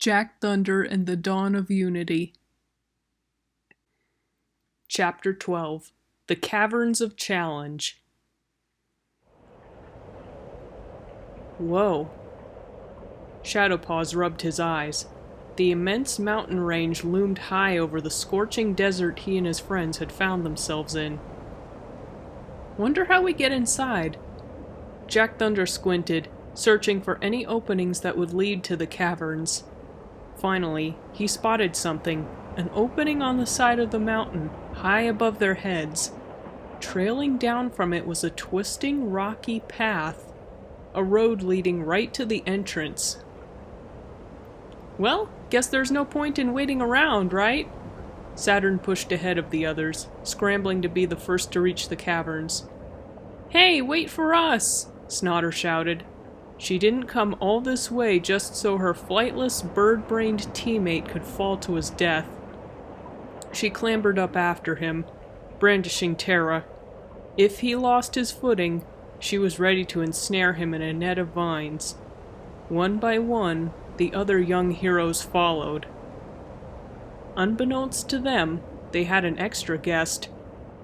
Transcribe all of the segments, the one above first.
Jack Thunder and the Dawn of Unity. Chapter 12. The Caverns of Challenge. Whoa. Shadowpaws rubbed his eyes. The immense mountain range loomed high over the scorching desert he and his friends had found themselves in. Wonder how we get inside? Jack Thunder squinted, searching for any openings that would lead to the caverns. Finally, he spotted something, an opening on the side of the mountain, high above their heads. Trailing down from it was a twisting, rocky path, a road leading right to the entrance. Well, guess there's no point in waiting around, right? Saturn pushed ahead of the others, scrambling to be the first to reach the caverns. Hey, wait for us! Snotter shouted. She didn't come all this way just so her flightless, bird-brained teammate could fall to his death. She clambered up after him, brandishing Terra. If he lost his footing, she was ready to ensnare him in a net of vines. One by one, the other young heroes followed. Unbeknownst to them, they had an extra guest.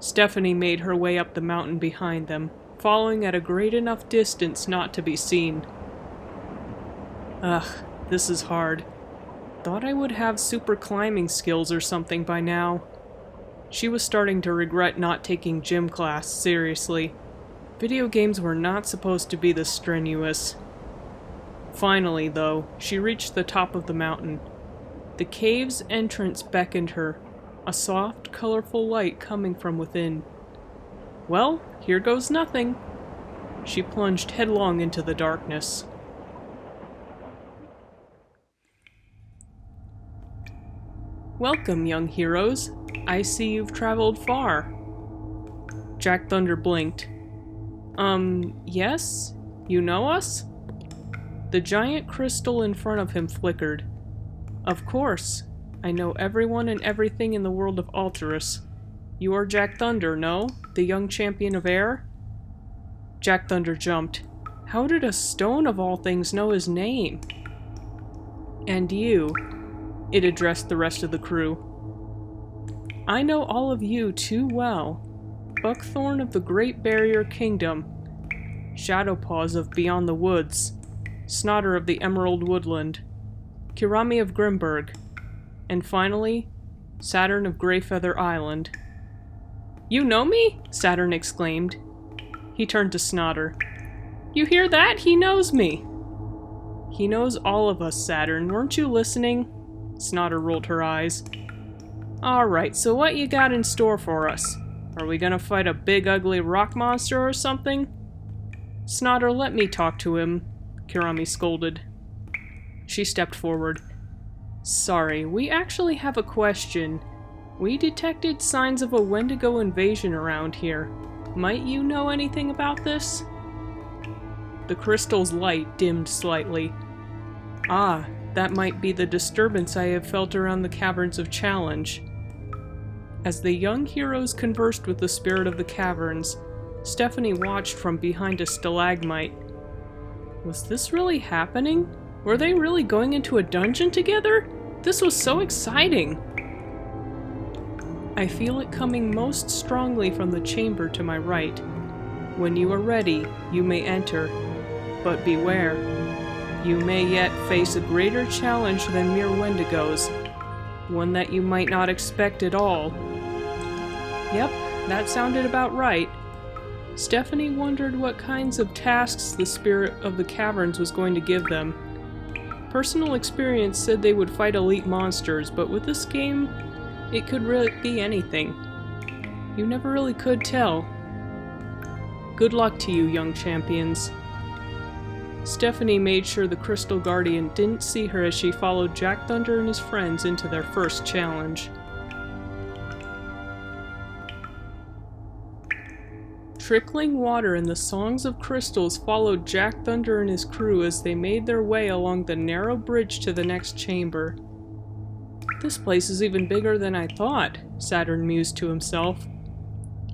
Stephanie made her way up the mountain behind them, following at a great enough distance not to be seen. Ugh, this is hard. Thought I would have super climbing skills or something by now. She was starting to regret not taking gym class seriously. Video games were not supposed to be this strenuous. Finally, though, she reached the top of the mountain. The cave's entrance beckoned her, a soft, colorful light coming from within. Well, here goes nothing. She plunged headlong into the darkness. Welcome, young heroes. I see you've traveled far. Jack Thunder blinked. Yes? You know us? The giant crystal in front of him flickered. Of course. I know everyone and everything in the world of Alterus. You are Jack Thunder, no? The young champion of air? Jack Thunder jumped. How did a stone of all things know his name? And you, it addressed the rest of the crew. I know all of you too well. Buckthorn of the Great Barrier Kingdom, Shadowpaws of Beyond the Woods, Snotter of the Emerald Woodland, Kirami of Grimberg, and finally, Saturn of Greyfeather Island. You know me? Saturn exclaimed. He turned to Snotter. You hear that? He knows me. He knows all of us, Saturn. Weren't you listening? Snotter rolled her eyes. Alright, so what you got in store for us? Are we gonna fight a big ugly rock monster or something? Snotter, let me talk to him, Kirami scolded. She stepped forward. Sorry, we actually have a question. We detected signs of a wendigo invasion around here. Might you know anything about this? The crystal's light dimmed slightly. Ah, that might be the disturbance I have felt around the Caverns of Challenge. As the young heroes conversed with the spirit of the caverns, Stephanie watched from behind a stalagmite. Was this really happening? Were they really going into a dungeon together? This was so exciting! I feel it coming most strongly from the chamber to my right. When you are ready, you may enter. But beware. You may yet face a greater challenge than mere wendigos. One that you might not expect at all. Yep, that sounded about right. Stephanie wondered what kinds of tasks the spirit of the caverns was going to give them. Personal experience said they would fight elite monsters, but with this game, it could really be anything. You never really could tell. Good luck to you, young champions. Stephanie made sure the Crystal Guardian didn't see her as she followed Jack Thunder and his friends into their first challenge. Trickling water and the songs of crystals followed Jack Thunder and his crew as they made their way along the narrow bridge to the next chamber. This place is even bigger than I thought, Saturn mused to himself.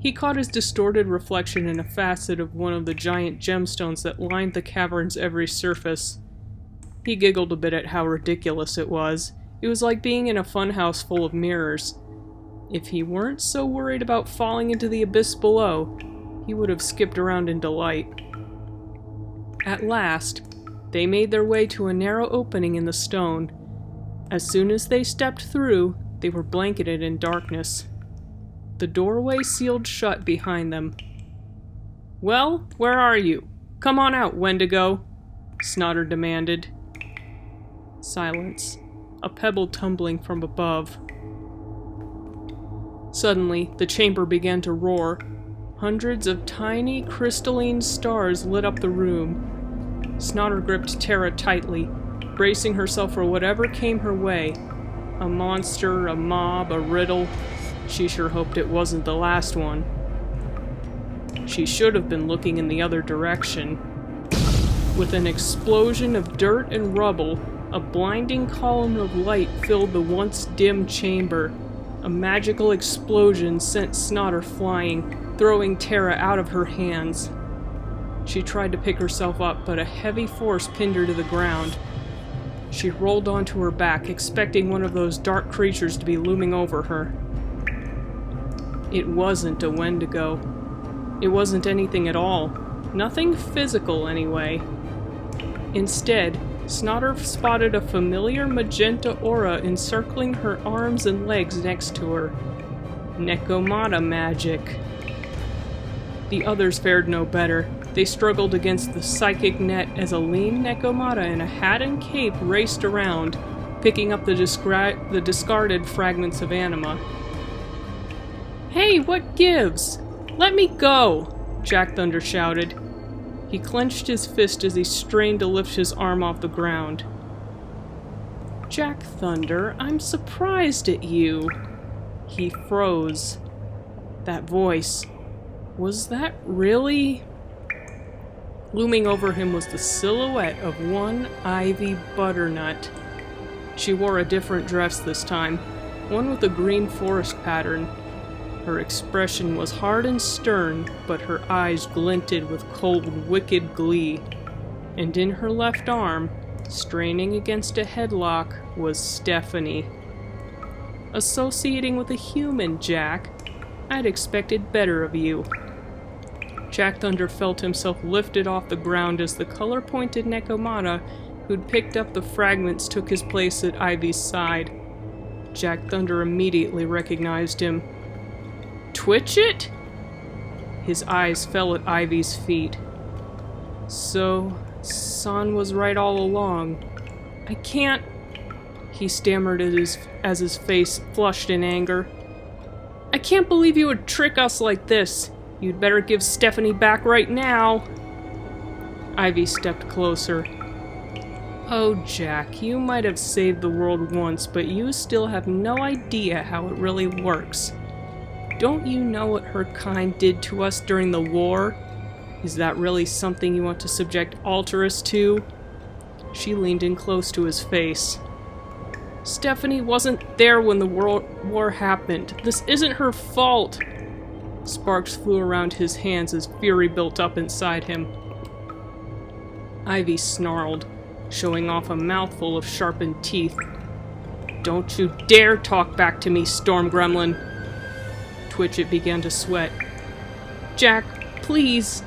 He caught his distorted reflection in a facet of one of the giant gemstones that lined the cavern's every surface. He giggled a bit at how ridiculous it was. It was like being in a funhouse full of mirrors. If he weren't so worried about falling into the abyss below, he would have skipped around in delight. At last, they made their way to a narrow opening in the stone. As soon as they stepped through, they were blanketed in darkness. The doorway sealed shut behind them. "Well, where are you? Come on out, Wendigo," Snotter demanded. Silence. A pebble tumbling from above. Suddenly, the chamber began to roar. Hundreds of tiny, crystalline stars lit up the room. Snotter gripped Tara tightly, bracing herself for whatever came her way. A monster, a mob, a riddle. She sure hoped it wasn't the last one. She should have been looking in the other direction. With an explosion of dirt and rubble, a blinding column of light filled the once dim chamber. A magical explosion sent Snotter flying, throwing Tara out of her hands. She tried to pick herself up, but a heavy force pinned her to the ground. She rolled onto her back, expecting one of those dark creatures to be looming over her. It wasn't a Wendigo. It wasn't anything at all. Nothing physical, anyway. Instead, Snotter spotted a familiar magenta aura encircling her arms and legs next to her. Nekomata magic. The others fared no better. They struggled against the psychic net as a lean Nekomata in a hat and cape raced around, picking up the discarded fragments of anima. "Hey, what gives? Let me go!" Jack Thunder shouted. He clenched his fist as he strained to lift his arm off the ground. "Jack Thunder, I'm surprised at you." He froze. That voice. Was that really? Looming over him was the silhouette of one Ivy Butternut. She wore a different dress this time, one with a green forest pattern. Her expression was hard and stern, but her eyes glinted with cold, wicked glee. And in her left arm, straining against a headlock, was Stephanie. Associating with a human, Jack. I'd expected better of you. Jack Thunder felt himself lifted off the ground as the color-pointed Nekomata, who'd picked up the fragments, took his place at Ivy's side. Jack Thunder immediately recognized him. "Twitch-it?" His eyes fell at Ivy's feet. "So, San was right all along. I can't..." He stammered as his face flushed in anger. "I can't believe you would trick us like this. You'd better give Stephanie back right now." Ivy stepped closer. "Oh, Jack, you might have saved the world once, but you still have no idea how it really works. Don't you know what her kind did to us during the war? Is that really something you want to subject Alterus to?" She leaned in close to his face. "Stephanie wasn't there when the world war happened. This isn't her fault." Sparks flew around his hands as fury built up inside him. Ivy snarled, showing off a mouthful of sharpened teeth. "Don't you dare talk back to me, Storm Gremlin!" Twitch-it began to sweat. "Jack, please.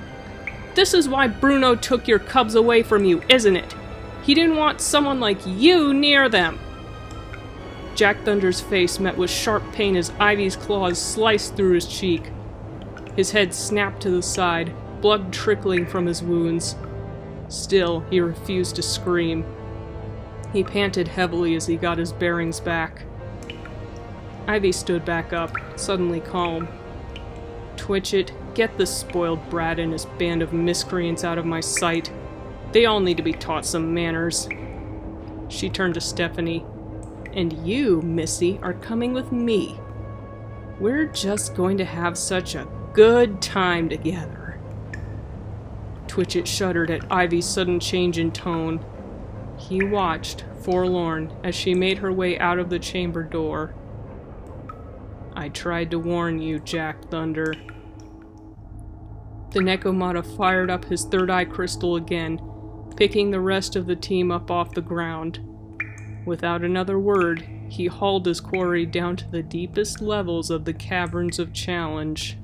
This is why Bruno took your cubs away from you, isn't it? He didn't want someone like you near them." Jack Thunder's face met with sharp pain as Ivy's claws sliced through his cheek. His head snapped to the side, blood trickling from his wounds. Still, he refused to scream. He panted heavily as he got his bearings back. Ivy stood back up, suddenly calm. "Twitch-it, get this spoiled brat and his band of miscreants out of my sight. They all need to be taught some manners." She turned to Stephanie. "And you, Missy, are coming with me. We're just going to have such a good time together." Twitch-it shuddered at Ivy's sudden change in tone. He watched, forlorn, as she made her way out of the chamber door. "I tried to warn you, Jack Thunder." The Nekomata fired up his third eye crystal again, picking the rest of the team up off the ground. Without another word, he hauled his quarry down to the deepest levels of the Caverns of Challenge.